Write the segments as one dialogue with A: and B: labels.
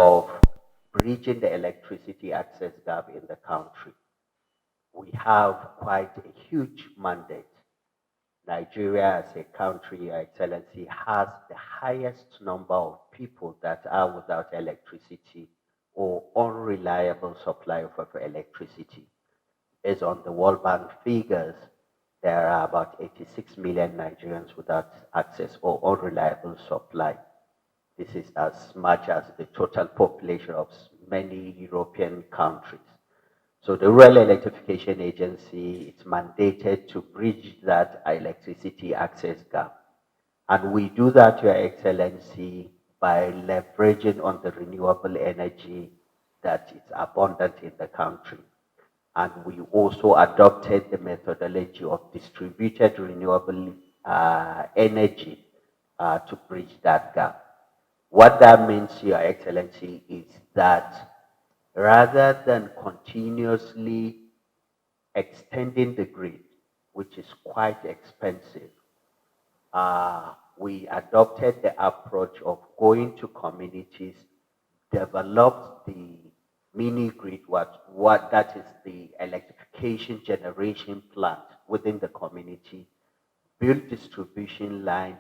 A: of bridging the electricity access gap in the country. We have quite a huge mandate. Nigeria as a country, Your Excellency, has the highest number of people that are without electricity or unreliable supply of electricity. Based on the World Bank figures, there are about 86 million Nigerians without access or unreliable supply. This is as much as the total population of many European countries. So the Rural Electrification Agency is mandated to bridge that electricity access gap. And we do that, Your Excellency, by leveraging on the renewable energy that is abundant in the country. And we also adopted the methodology of distributed renewable energy to bridge that gap. What that means, Your Excellency, is that rather than continuously extending the grid, which is quite expensive, we adopted the approach of going to communities, developed the mini grid, what that is the electrification generation plant within the community, build distribution line,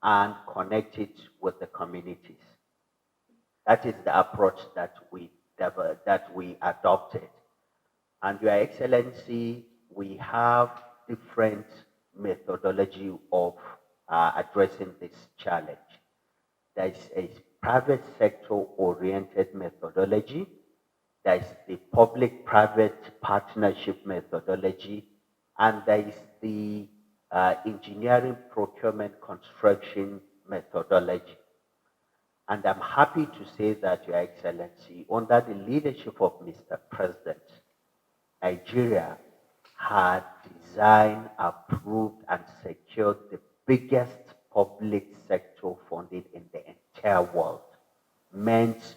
A: and connect it with the communities. That is the approach that we adopted. And Your Excellency, we have different methodology of addressing this challenge. There is a private sector oriented methodology. There is the public-private partnership methodology, and there is the engineering, procurement, construction methodology. And I'm happy to say that, Your Excellency, under the leadership of Mr. President, Nigeria had designed, approved, and secured the biggest public sector funding in the entire world, meant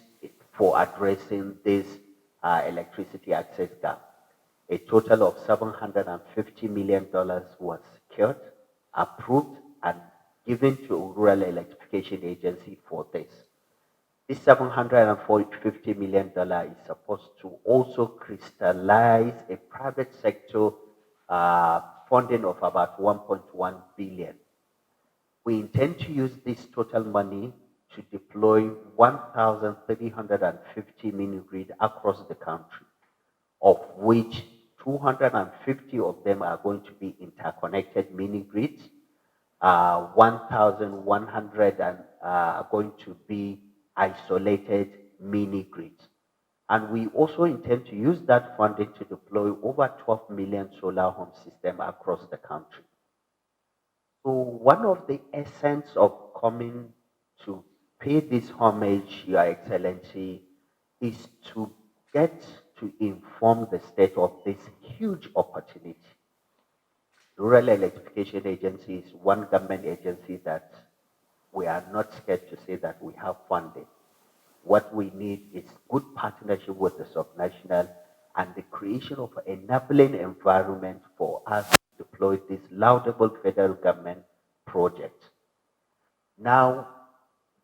A: for addressing this electricity access gap. A total of $750 million was secured, approved, and given to Rural Electrification Agency for this. This $750 million is supposed to also crystallize a private sector funding of about 1.1 billion. We intend to use this total money to deploy 1,350 mini grid across the country, of which 250 of them are going to be interconnected mini grids, 1,100 are going to be isolated mini grids. And we also intend to use that funding to deploy over 12 million solar home systems across the country. So one of the essence of coming to pay this homage, Your Excellency, is to get to inform the state of this huge opportunity. The Rural Electrification Agency is one government agency that we are not scared to say that we have funding. What we need is good partnership with the subnational and the creation of an enabling environment for us to deploy this laudable federal government project. Now,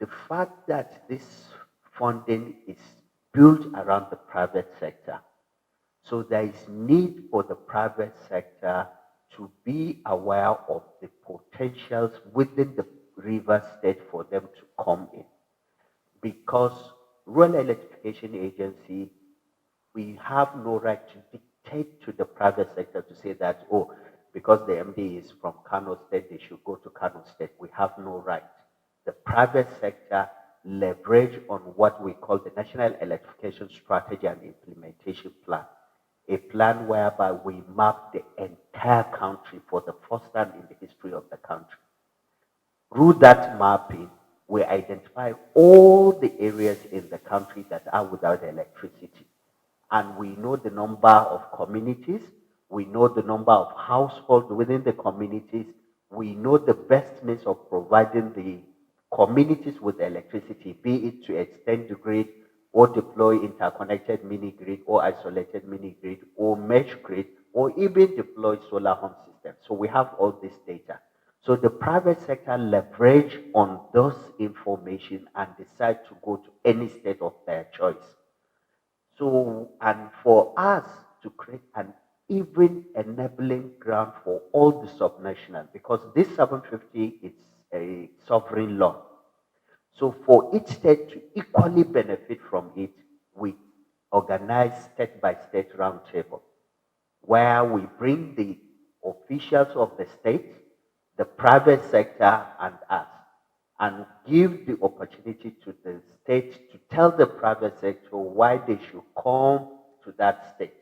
A: the fact that this funding is built around the private sector, so there is need for the private sector to be aware of the potentials within the river state for them to come in. Because Rural Electrification Agency, we have no right to dictate to the private sector to say that, oh, because the MD is from Kano State, they should go to Kano State. We have no right. The private sector leverage on what we call the National Electrification Strategy and Implementation Plan, a plan whereby we map the entire country for the first time in the history of the country. Through that mapping, we identify all the areas in the country that are without electricity. And we know the number of communities, we know the number of households within the communities, we know the best means of providing the communities with electricity, be it to extend the grid or deploy interconnected mini grid or isolated mini grid or mesh grid or even deploy solar home systems. So we have all this data. So the private sector leverage on those information and decide to go to any state of their choice. So, and for us to create an even enabling ground for all the subnational, because this 750 is a sovereign law. So for each state to equally benefit from it, we organize state by state roundtable where we bring the officials of the state, the private sector, and us, and give the opportunity to the state to tell the private sector why they should come to that state,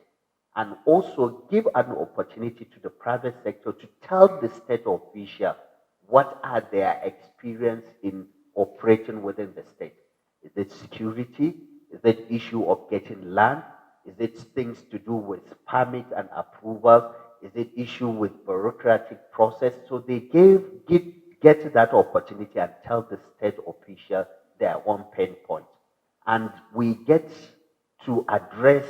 A: and also give an opportunity to the private sector to tell the state official what are their experience in operating within the state. Is it security? Is it issue of getting land? Is it things to do with permit and approval? Is it issue with bureaucratic process? So they get that opportunity and tell the state official their own pain point. And we get to address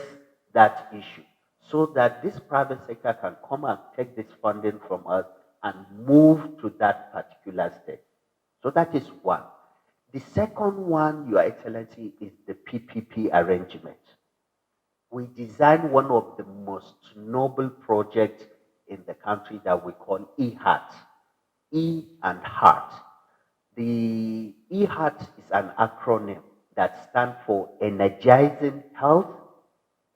A: that issue so that this private sector can come and take this funding from us and move to that particular state. So that is one. The second one, Your Excellency, is the PPP arrangement. We designed one of the most noble projects in the country that we call eHeart. E and Heart. The eHeart is an acronym that stands for Energizing Health,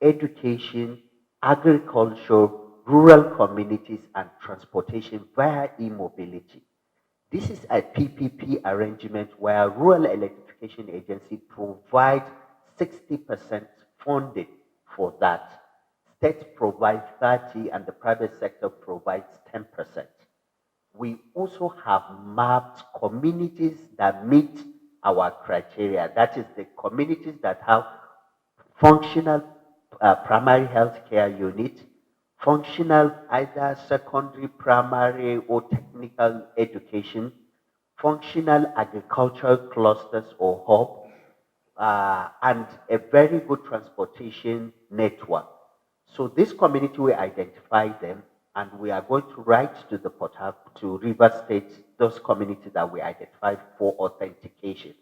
A: Education, Agriculture, Rural Communities, and Transportation via e-mobility. This is a PPP arrangement where Rural Electrification Agency provides 60% funding for that. State provides 30 and the private sector provides 10%. We also have mapped communities that meet our criteria. That is the communities that have functional primary health care unit, functional either secondary, primary, or technical education, functional agricultural clusters or hub, and a very good transportation network. So this community, we identify them and we are going to write to the Port Harcourt, to River State, those communities that we identified for authentication.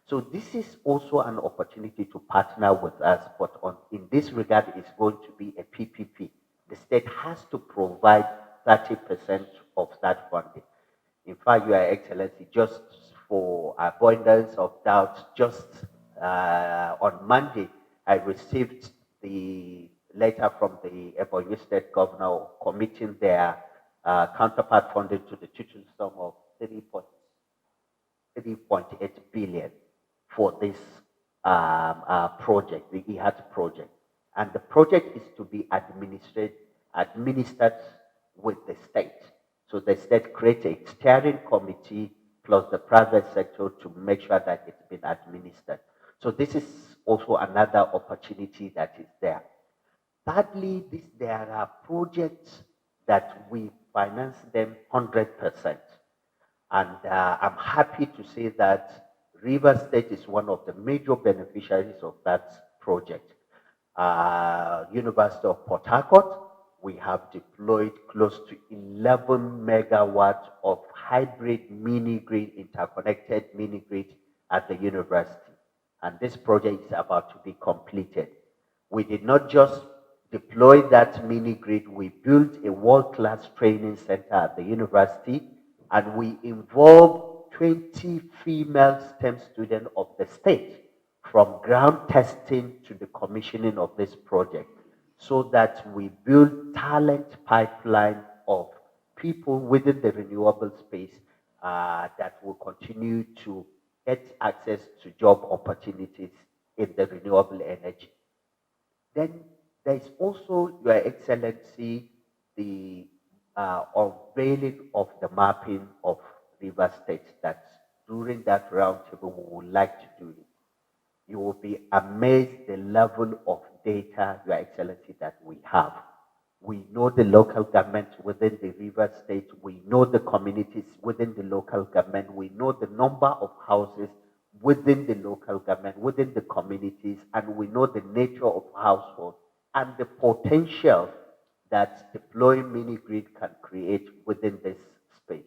A: So this is also an opportunity to partner with us, but in this regard, it's going to be a PPP. The state has to provide 30% of that funding. In fact, Your Excellency, just for avoidance of doubt, just on Monday, I received the letter from the Ebonyi State Governor committing their counterpart funding to the total sum of 3.8 billion for this project, the eHeart project. And the project is to be administered with the state. So the state creates a steering committee plus the private sector to make sure that it's been administered. So this is also another opportunity that is there. Thirdly, there are projects that we finance them 100%. And I'm happy to say that River State is one of the major beneficiaries of that project. University of Port Harcourt, we have deployed close to 11 megawatts of hybrid mini-grid, interconnected mini-grid at the university. And this project is about to be completed. We did not just deploy that mini-grid, we built a world-class training center at the university, and we involved 20 female STEM students of the state from ground testing to the commissioning of this project, so that we build talent pipeline of people within the renewable space that will continue to get access to job opportunities in the renewable energy. Then there is also, Your Excellency, the unveiling of the mapping of River State, that during that roundtable we would like to do it. You will be amazed the level of data, Your Excellency, that we have. We know the local government within the River State. We know the communities within the local government. We know the number of houses within the local government, within the communities, and we know the nature of households and the potential that deploying mini-grid can create within this space.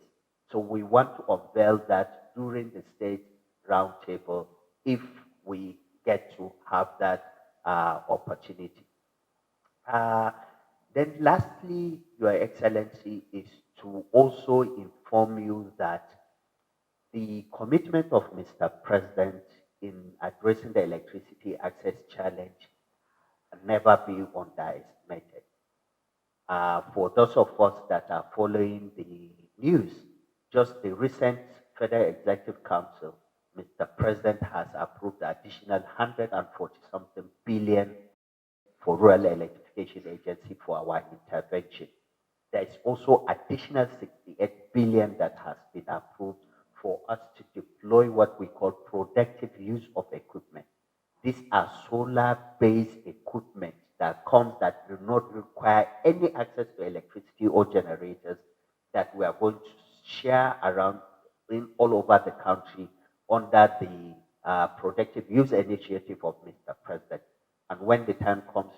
A: So want to unveil that during the state roundtable if we get to have that opportunity. Then lastly, Your Excellency, is to also inform you that the commitment of Mr. President in addressing the electricity access challenge can never be underestimated. For those of us that are following the news, just the recent Federal Executive Council, Mr. President has approved additional 140 something billion for Rural Electrification Agency for our intervention. There is also additional 68 billion that has been approved for us to deploy what we call productive use of equipment. These are solar-based equipment that that do not require any access to electricity or generators that we are going to share around all over the country under the productive use initiative of Mr. President. And when the time comes,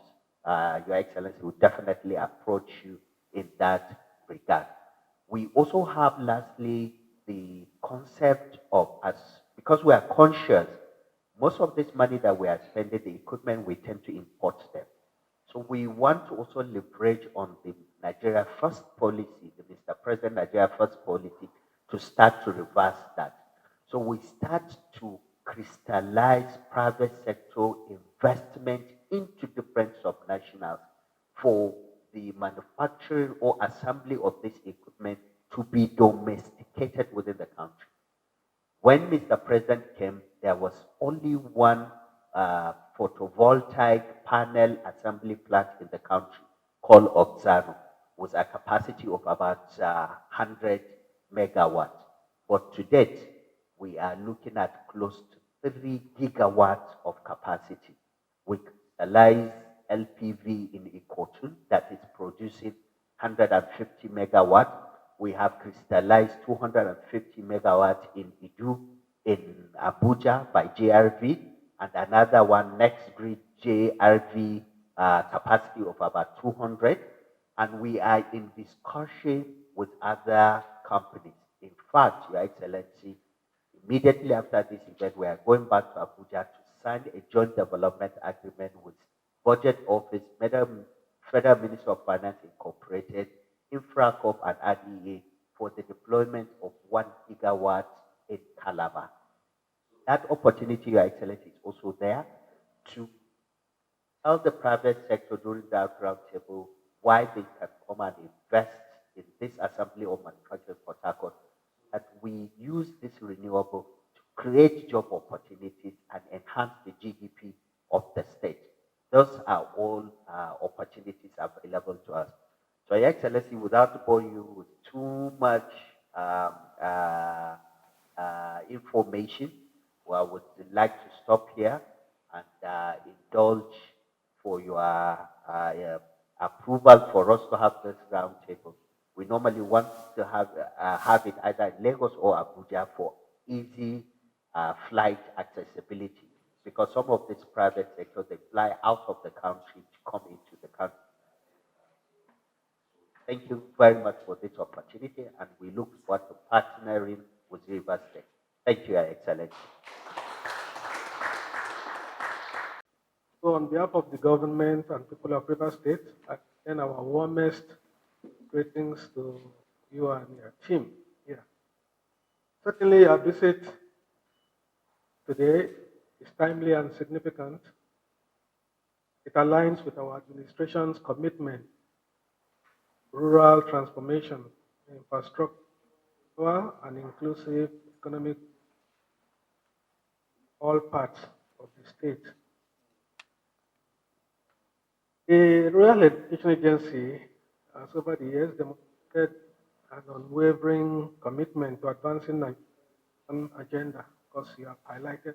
A: Your Excellency will definitely approach you in that regard. We also have, lastly, the concept of us, because we are conscious, most of this money that we are spending, the equipment, we tend to import them. So we want to also leverage on the Nigeria First policy, the Mr. President Nigeria First policy, to start to reverse that. So we start to crystallize private sector investment into different subnationals for the manufacturing or assembly of this equipment to be domesticated within the country. When Mr. President came, there was only one photovoltaic panel assembly plant in the country called Oxano, with a capacity of about 100 megawatts. But to date, we are looking at close to 3 gigawatts of capacity. We crystallize LPV in Ikotun that is producing 150 megawatts. We have crystallized 250 megawatts in Idu, in Abuja by JRV, and another one next grid JRV capacity of about 200. And we are in discussion with other companies. In fact, Your Excellency, immediately after this event, we are going back to Abuja to sign a joint development agreement with Budget Office, Federal Ministry of Finance Incorporated, Infracorp, and RDA for the deployment of 1 gigawatt in Calabar. That opportunity, Your Excellency, is also there to tell the private sector during that roundtable why they can come and invest in this assembly or manufacturing Port Harcourt, that we use this renewable to create job opportunities and enhance the GDP of the state. Those are all opportunities available to us. So, Your Excellency, without boring you with too much information, well, I would like to stop here and indulge for your approval for us to have this roundtable. We normally want to have it either in Lagos or Abuja for easy flight accessibility, because some of these private sectors, they fly out of the country to come into the country. Thank you very much for this opportunity, and we look forward to partnering with Rivers State. Thank you, Your Excellency.
B: So on behalf of the government and people of Rivers State, I extend our warmest greetings to you and your team here. Certainly, our visit today is timely and significant. It aligns with our administration's commitment, rural transformation, infrastructure, and inclusive economic, all parts of the state. The Rural Education Agency has over the years demonstrated an unwavering commitment to advancing the agenda, because you have highlighted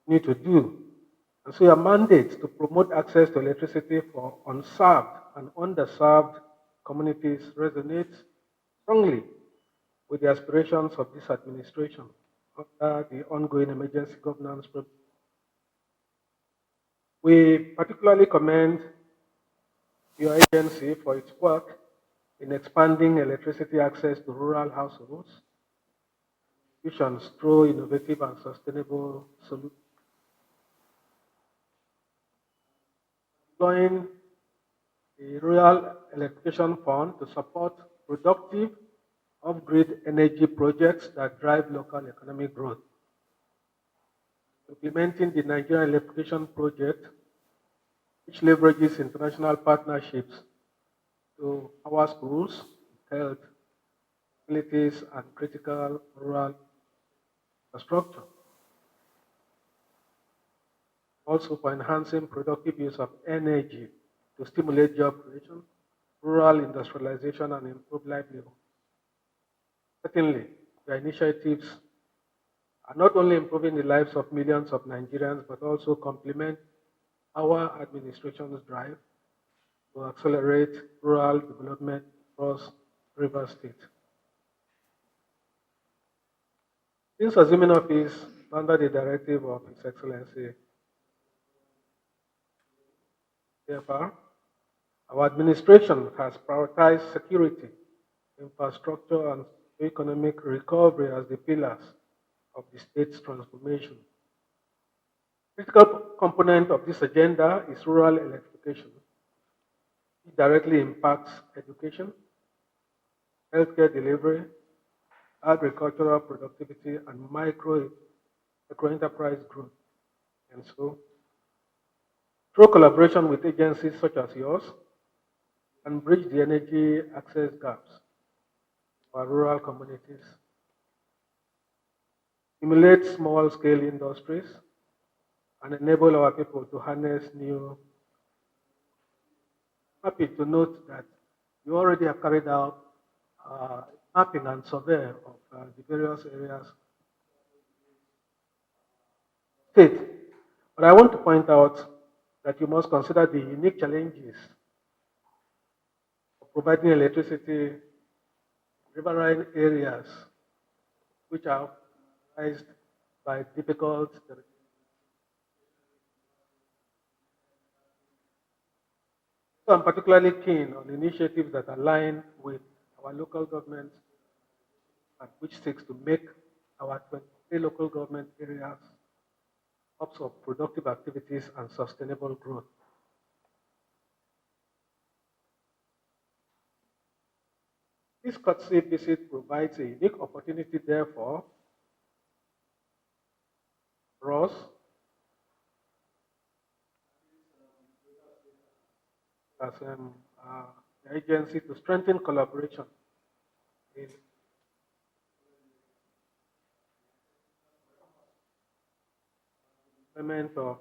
B: need to do. And so your mandate to promote access to electricity for unserved and underserved communities resonates strongly with the aspirations of this administration under the ongoing emergency governance program. We particularly commend your agency for its work in expanding electricity access to rural households, solutions through innovative and sustainable solutions, deploying the Rural Electrification Fund to support productive off-grid energy projects that drive local economic growth, implementing the Nigerian Electrification Project, which leverages international partnerships to power schools, health, facilities, and critical rural infrastructure. Also for enhancing productive use of energy to stimulate job creation, rural industrialization, and improve livelihood. Certainly, the initiatives are not only improving the lives of millions of Nigerians, but also complement our administration's drive to accelerate rural development across River State. Since assuming office under the directive of His Excellency CFR, our administration has prioritized security, infrastructure, and economic recovery as the pillars of the state's transformation. Critical component of this agenda is rural electrification. It directly impacts education, healthcare delivery, agricultural productivity, and micro enterprise growth. And so, through collaboration with agencies such as yours, and bridge the energy access gaps for rural communities, stimulate small-scale industries, and enable our people to harness new. Happy to note that you already have carried out mapping and survey of the various areas state. But I want to point out that you must consider the unique challenges of providing electricity in riverine areas which are faced by difficult terrain. So I'm particularly keen on initiatives that align with our local government and which seeks to make our 23 local government areas hubs of productive activities and sustainable growth. This courtesy visit provides a unique opportunity, therefore, for us as an agency to strengthen collaboration in implement of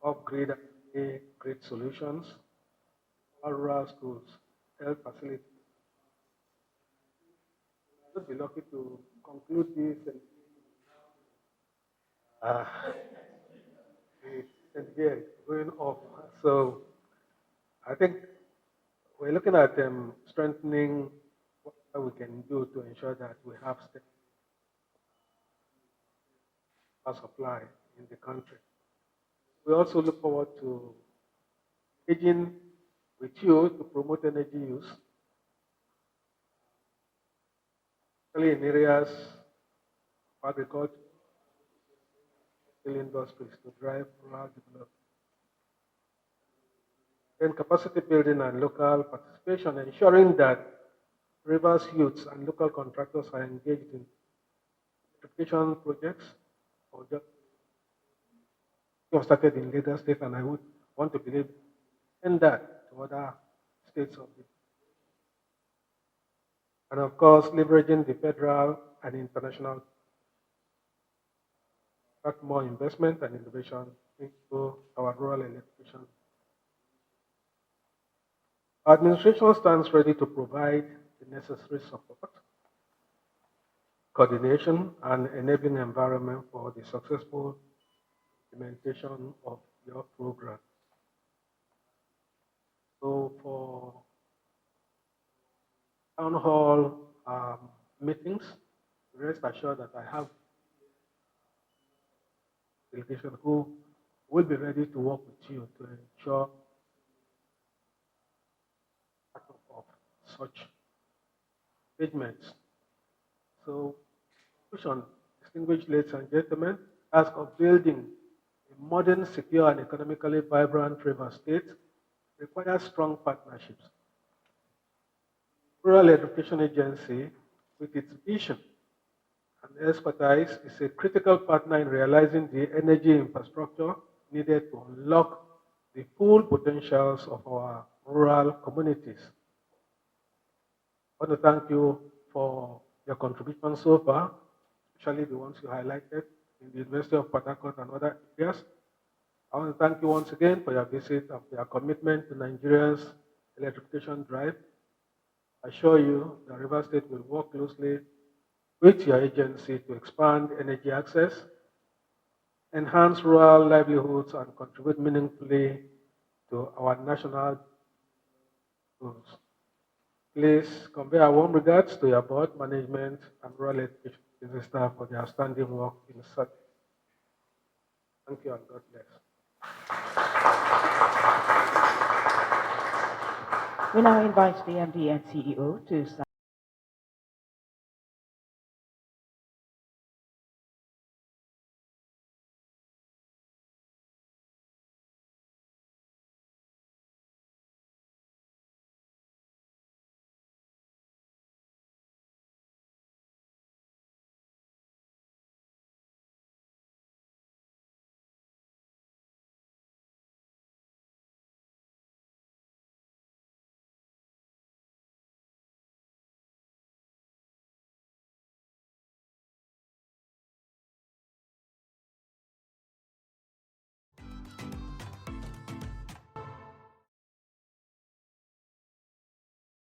B: off-grid and grid solutions, rural schools, health facilities. I would be lucky to conclude this and going off. So I think we're looking at strengthening what we can do to ensure that we have stable power supply in the country. We also look forward to engaging with you to promote energy use, especially in areas of agriculture, industries to drive rural development. Then capacity building and local participation, ensuring that Rivers youths and local contractors are engaged in electrification projects or just started in Lagos State, and I would want to believe in that to other states of the. And of course, leveraging the federal and international attract more investment and innovation into our rural electrification. Our administration stands ready to provide the necessary support, coordination, and enabling environment for the successful implementation of your program. So for town hall meetings, rest assured that I have a delegation who will be ready to work with you to ensure of such engagements. So, conclusion, distinguished ladies and gentlemen, task of building a modern, secure, and economically vibrant river state requires strong partnerships. Rural Electrification Agency, with its vision and expertise, is a critical partner in realizing the energy infrastructure needed to unlock the full potentials of our rural communities. I want to thank you for your contribution so far, especially the ones you highlighted in the University of Port Harcourt and other areas. I want to thank you once again for your visit and for your commitment to Nigeria's electrification drive. I assure you the River State will work closely with your agency to expand energy access, enhance rural livelihoods, and contribute meaningfully to our national goals. Please convey our warm regards to your board, management, and rural education staff for their outstanding work in such. Thank you and God bless.
C: We now invite the MD and CEO to